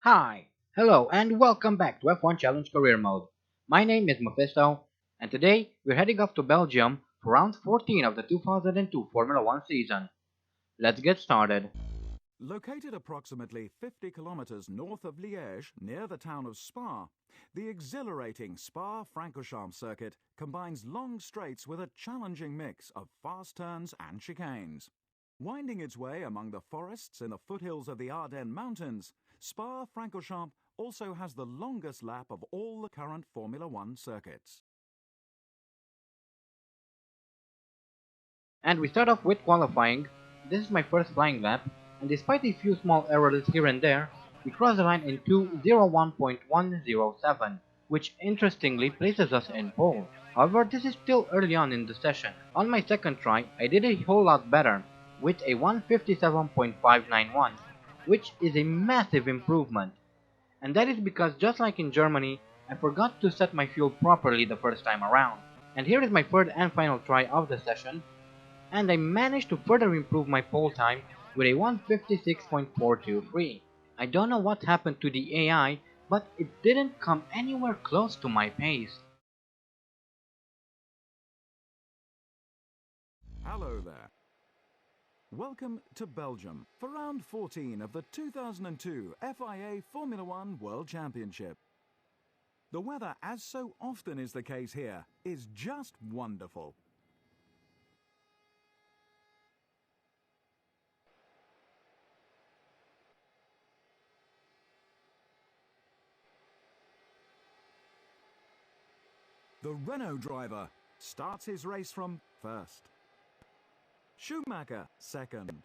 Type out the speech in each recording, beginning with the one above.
Hi, hello, and welcome back to F1 Challenge Career Mode. My name is Mephisto, and today we're heading off to Belgium for round 14 of the 2002 Formula 1 season. Let's get started. Located approximately 50 kilometers north of Liège, near the town of Spa, the exhilarating Spa-Francorchamps circuit combines long straights with a challenging mix of fast turns and chicanes. Winding its way among the forests in the foothills of the Ardennes Mountains, Spa-Francorchamps also has the longest lap of all the current Formula One circuits. And we start off with qualifying. This is my first flying lap, and despite a few small errors here and there, we cross the line in 2:01.107, which interestingly places us in pole. However, this is still early on in the session. On my second try, I did a whole lot better, with a 1:57.591, which is a massive improvement. And that is because just like in Germany, I forgot to set my fuel properly the first time around. And here is my third and final try of the session, and I managed to further improve my pole time with a 1:56.423. I don't know what happened to the AI, but it didn't come anywhere close to my pace. Hello there. Welcome to Belgium for round 14 of the 2002 FIA Formula One World Championship. The weather, as so often is the case here, is just wonderful. The Renault driver starts his race from first. Schumacher second.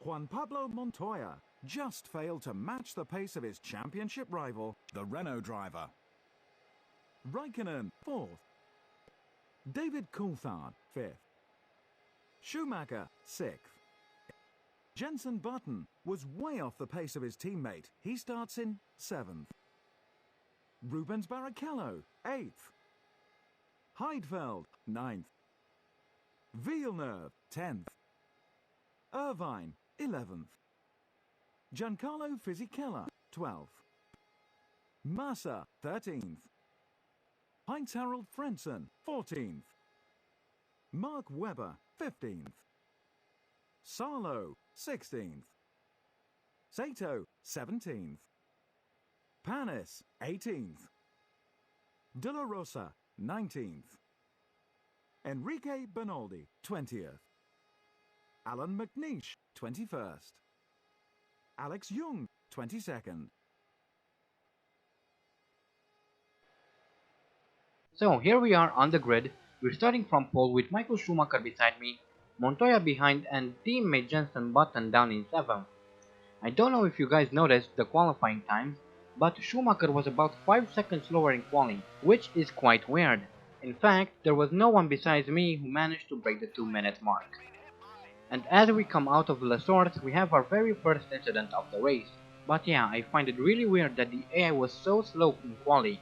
Juan Pablo Montoya just failed to match the pace of his championship rival, the Renault driver. Raikkonen fourth. David Coulthard fifth. Schumacher sixth. Jenson Button was way off the pace of his teammate. He starts in seventh. Rubens Barrichello eighth. Heidfeld ninth. Villeneuve 10th. Irvine 11th. Giancarlo Fisichella 12th. Massa 13th. Heinz-Harald Frentzen 14th. Mark Webber 15th. Sarlo 16th. Sato 17th. Panis 18th. De La Rosa 19th. Enrique Bernaldi 20th. Alan McNeish 21st. Alex Young 22nd. So here we are on the grid. We're starting from pole with Michael Schumacher beside me, Montoya behind, and teammate Jenson Button down in 7th. I don't know if you guys noticed the qualifying times, but Schumacher was about 5 seconds slower in quali, which is quite weird. In fact, there was no one besides me who managed to break the 2-minute mark. And as we come out of Les Sources, we have our very first incident of the race. But yeah, I find it really weird that the AI was so slow in quali,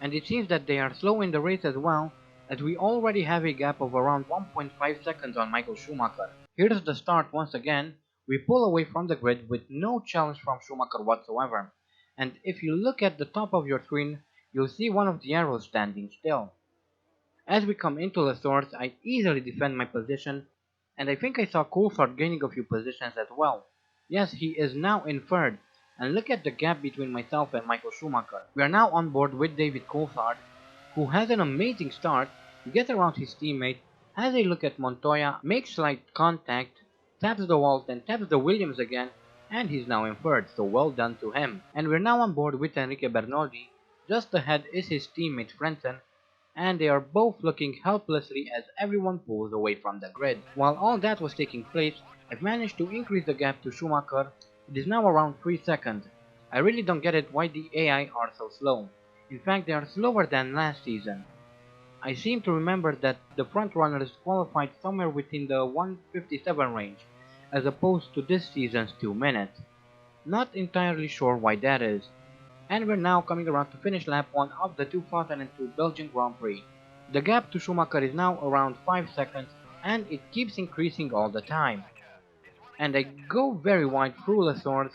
and it seems that they are slow in the race as well, as we already have a gap of around 1.5 seconds on Michael Schumacher. Here's the start once again. We pull away from the grid with no challenge from Schumacher whatsoever, and if you look at the top of your screen, you'll see one of the arrows standing still. As we come into the source, I easily defend my position, and I think I saw Coulthard gaining a few positions as well. Yes, he is now in third, and look at the gap between myself and Michael Schumacher. We are now on board with David Coulthard, who has an amazing start. He gets around his teammate, has a look at Montoya, makes slight contact, taps the wall, then taps the Williams again, and he's now in third, so well done to him. And we're now on board with Enrique Bernoldi. Just ahead is his teammate Frentzen, and they are both looking helplessly as everyone pulls away from the grid. While all that was taking place, I've managed to increase the gap to Schumacher. It is now around 3 seconds. I really don't get it why the AI are so slow. In fact, they are slower than last season. I seem to remember that the front runners qualified somewhere within the 1:57 range, as opposed to this season's 2 minutes. Not entirely sure why that is. And we're now coming around to finish lap 1 of the 2002 Belgian Grand Prix. The gap to Schumacher is now around 5 seconds, and it keeps increasing all the time. And I go very wide through the source,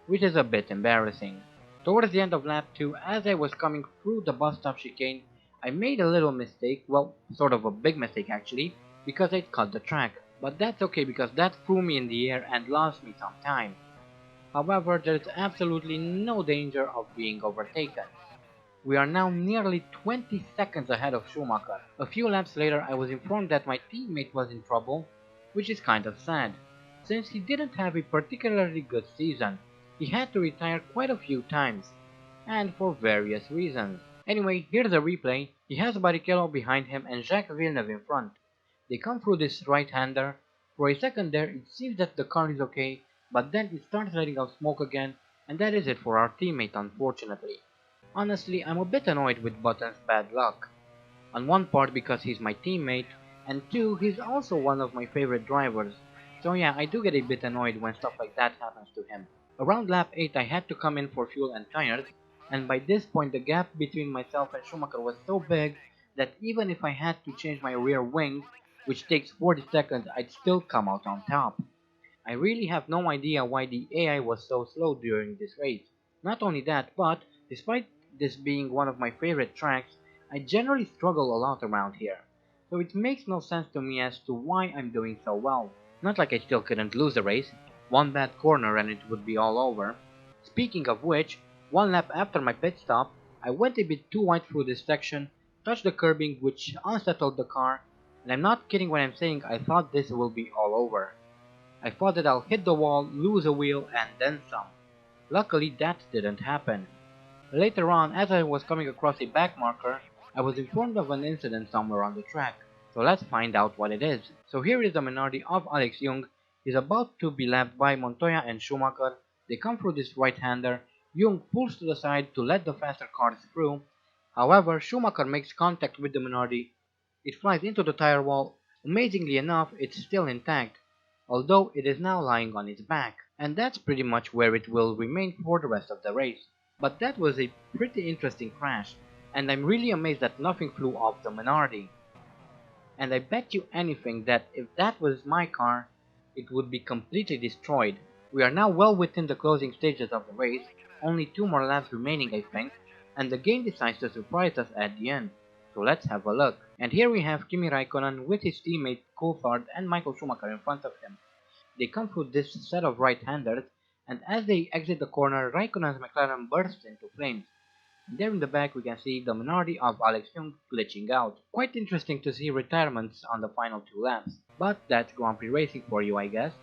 which is a bit embarrassing. Towards the end of lap 2, as I was coming through the bus stop chicane, I made a little mistake, well, sort of a big mistake actually, because I cut the track. But that's okay because that threw me in the air and lost me some time. However, there is absolutely no danger of being overtaken. We are now nearly 20 seconds ahead of Schumacher. A few laps later I was informed that my teammate was in trouble, which is kind of sad, since he didn't have a particularly good season. He had to retire quite a few times, and for various reasons. Anyway, here's a replay. He has Barrichello behind him and Jacques Villeneuve in front. They come through this right-hander. For a second there it seems that the car is okay, but then it starts letting out smoke again, and that is it for our teammate unfortunately. Honestly, I'm a bit annoyed with Button's bad luck. On one part because he's my teammate, and two, he's also one of my favorite drivers. So yeah, I do get a bit annoyed when stuff like that happens to him. Around lap 8 I had to come in for fuel and tires, and by this point the gap between myself and Schumacher was so big that even if I had to change my rear wing, which takes 40 seconds, I'd still come out on top. I really have no idea why the AI was so slow during this race. Not only that, but despite this being one of my favorite tracks, I generally struggle a lot around here. So it makes no sense to me as to why I'm doing so well. Not like I still couldn't lose the race. One bad corner and it would be all over. Speaking of which, one lap after my pit stop, I went a bit too wide through this section, touched the curbing which unsettled the car, and I'm not kidding when I'm saying I thought this will be all over. I thought that I'll hit the wall, lose a wheel, and then some. Luckily that didn't happen. Later on, as I was coming across a back marker, I was informed of an incident somewhere on the track. So let's find out what it is. So here is the Minardi of Alex Young. He's about to be lapped by Montoya and Schumacher. They come through this right-hander. Young pulls to the side to let the faster cars through. However, Schumacher makes contact with the Minardi. It flies into the tire wall. Amazingly enough, it's still intact, although it is now lying on its back, and that's pretty much where it will remain for the rest of the race. But that was a pretty interesting crash, and I'm really amazed that nothing flew off the Minardi. And I bet you anything that if that was my car, it would be completely destroyed. We are now well within the closing stages of the race, only 2 more laps remaining I think, and the game decides to surprise us at the end. So let's have a look. And here we have Kimi Raikkonen with his teammate Coulthard and Michael Schumacher in front of him. They come through this set of right-handers, and as they exit the corner, Raikkonen's McLaren bursts into flames. And there in the back we can see the Minardi of Alex Young glitching out. Quite interesting to see retirements on the final 2 laps, but that's Grand Prix racing for you I guess.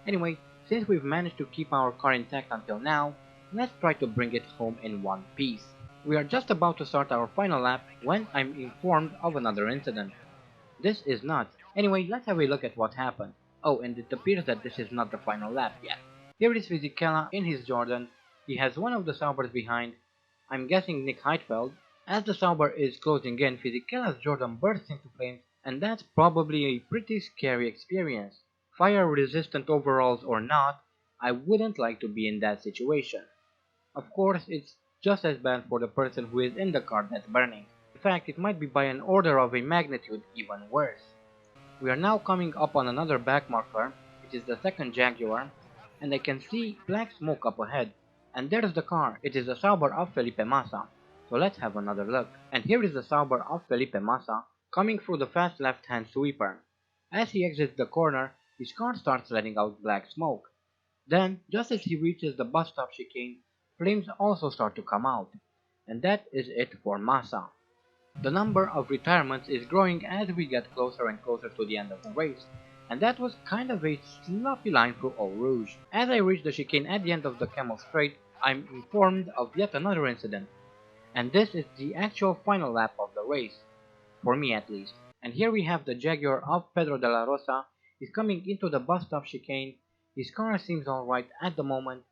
Anyway, since we've managed to keep our car intact until now, let's try to bring it home in one piece. We are just about to start our final lap when I'm informed of another incident. This is not. Anyway, let's have a look at what happened. Oh, and it appears that this is not the final lap yet. Here is Fisichella in his Jordan. He has one of the Saubers behind. I'm guessing Nick Heidfeld. As the Sauber is closing in, Fisichella's Jordan bursts into flames, and that's probably a pretty scary experience. Fire resistant overalls or not, I wouldn't like to be in that situation. Of course, it's just as bad for the person who is in the car that's burning. In fact, it might be by an order of a magnitude even worse. We are now coming up on another back marker, which is the second Jaguar, and I can see black smoke up ahead. And there's the car, it is the Sauber of Felipe Massa. So let's have another look. And here is the Sauber of Felipe Massa, coming through the fast left-hand sweeper. As he exits the corner, his car starts letting out black smoke. Then, just as he reaches the bus stop chicane, flames also start to come out. And that is it for Massa. The number of retirements is growing as we get closer and closer to the end of the race, and that was kind of a sloppy line through Eau Rouge. As I reach the chicane at the end of the Camel Straight, I'm informed of yet another incident, and this is the actual final lap of the race, for me at least. And here we have the Jaguar of Pedro de la Rosa. He's coming into the bus stop chicane. His car seems alright at the moment,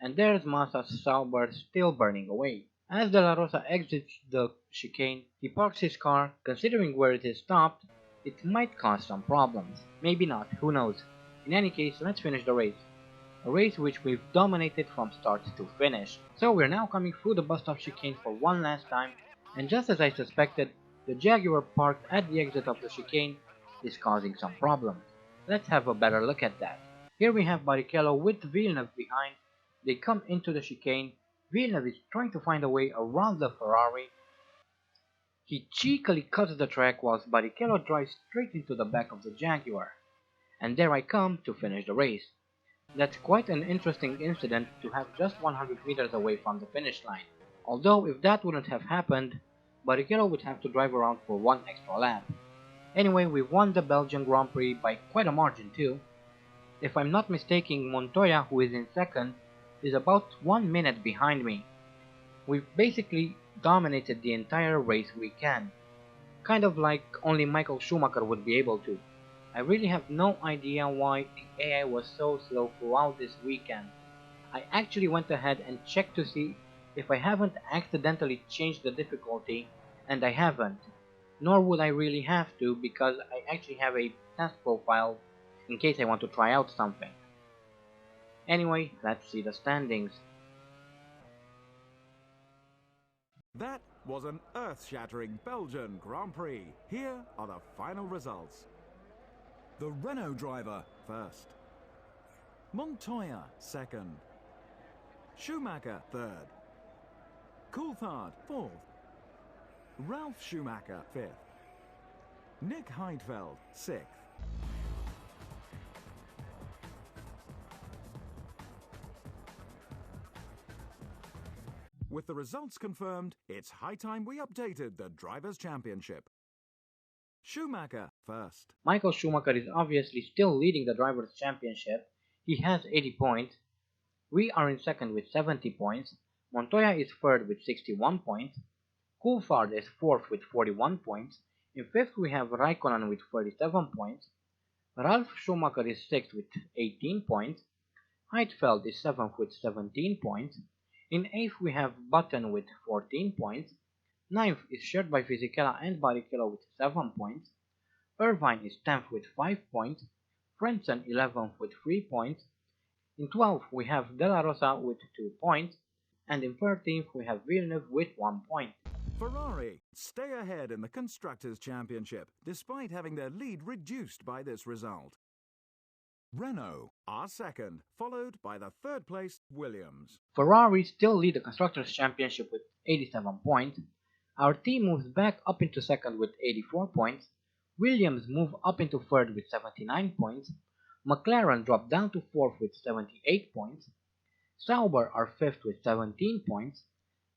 and there's Massa's Sauber still burning away. As De La Rosa exits the chicane, he parks his car. Considering where it is stopped, it might cause some problems. Maybe not, who knows. In any case, let's finish the race. A race which we've dominated from start to finish. So we're now coming through the bus stop chicane for one last time, and just as I suspected, the Jaguar parked at the exit of the chicane is causing some problems. Let's have a better look at that. Here we have Barrichello with Villeneuve behind. They come into the chicane. Villeneuve is trying to find a way around the Ferrari. He cheekily cuts the track whilst Barrichello drives straight into the back of the Jaguar. And there I come to finish the race. That's quite an interesting incident to have just 100 meters away from the finish line. Although if that wouldn't have happened, Barrichello would have to drive around for one extra lap. Anyway, we won the Belgian Grand Prix by quite a margin too. If I'm not mistaken, Montoya, who is in second, is about 1 minute behind me. We've basically dominated the entire race weekend, kind of like only Michael Schumacher would be able to. I really have no idea why the AI was so slow throughout this weekend. I actually went ahead and checked to see if I haven't accidentally changed the difficulty, and I haven't. Nor would I really have to because I actually have a test profile in case I want to try out something. Anyway, let's see the standings. That was an earth-shattering Belgian Grand Prix. Here are the final results. The Renault driver first. Montoya second. Schumacher third. Coulthard fourth. Ralf Schumacher fifth. Nick Heidfeld sixth. With the results confirmed, it's high time we updated the Drivers' Championship. Schumacher first. Michael Schumacher is obviously still leading the Drivers' Championship. He has 80 points. We are in second with 70 points. Montoya is third with 61 points. Coulthard is fourth with 41 points. In fifth we have Raikkonen with 37 points. Ralf Schumacher is sixth with 18 points. Heidfeld is seventh with 17 points. In eighth we have Button with 14 points. Ninth is shared by Fisichella and Barrichello with 7 points. Irvine is 10th with 5 points. Frentzen 11th with 3 points. In 12th we have De La Rosa with 2 points. And in 13th we have Villeneuve with 1 point. Ferrari stay ahead in the Constructors' Championship, despite having their lead reduced by this result. Renault are second, followed by the third-placed Williams. Ferrari still lead the Constructors' Championship with 87 points. Our team moves back up into second with 84 points. Williams move up into third with 79 points. McLaren drop down to fourth with 78 points. Sauber are fifth with 17 points.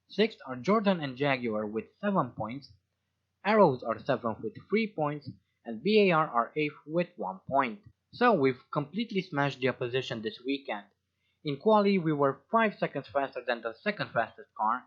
Sixth are Jordan and Jaguar with 7 points. Arrows are seventh with 3 points. And BAR are eighth with 1 point. So we've completely smashed the opposition this weekend. In quali we were 5 seconds faster than the second fastest car,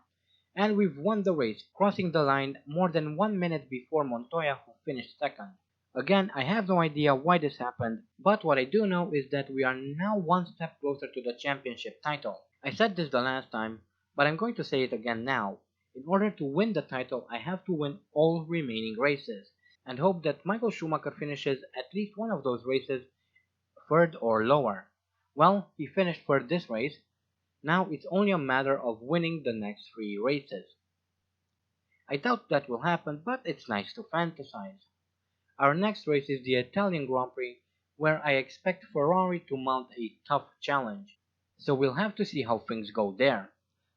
and we've won the race, crossing the line more than 1 minute before Montoya, who finished second. Again, I have no idea why this happened, but what I do know is that we are now one step closer to the championship title. I said this the last time, but I'm going to say it again now. In order to win the title, I have to win all remaining races, and hope that Michael Schumacher finishes at least one of those races third or lower. Well, he finished third this race. Now it's only a matter of winning the next 3 races. I doubt that will happen, but it's nice to fantasize. Our next race is the Italian Grand Prix, where I expect Ferrari to mount a tough challenge. So we'll have to see how things go there.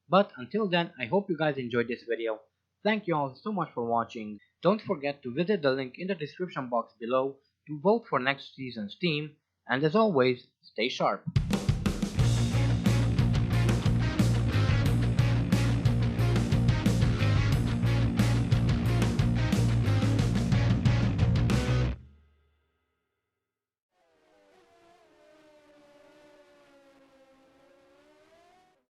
But until then, I hope you guys enjoyed this video. Thank you all so much for watching. Don't forget to visit the link in the description box below to vote for next season's team. And as always, stay sharp.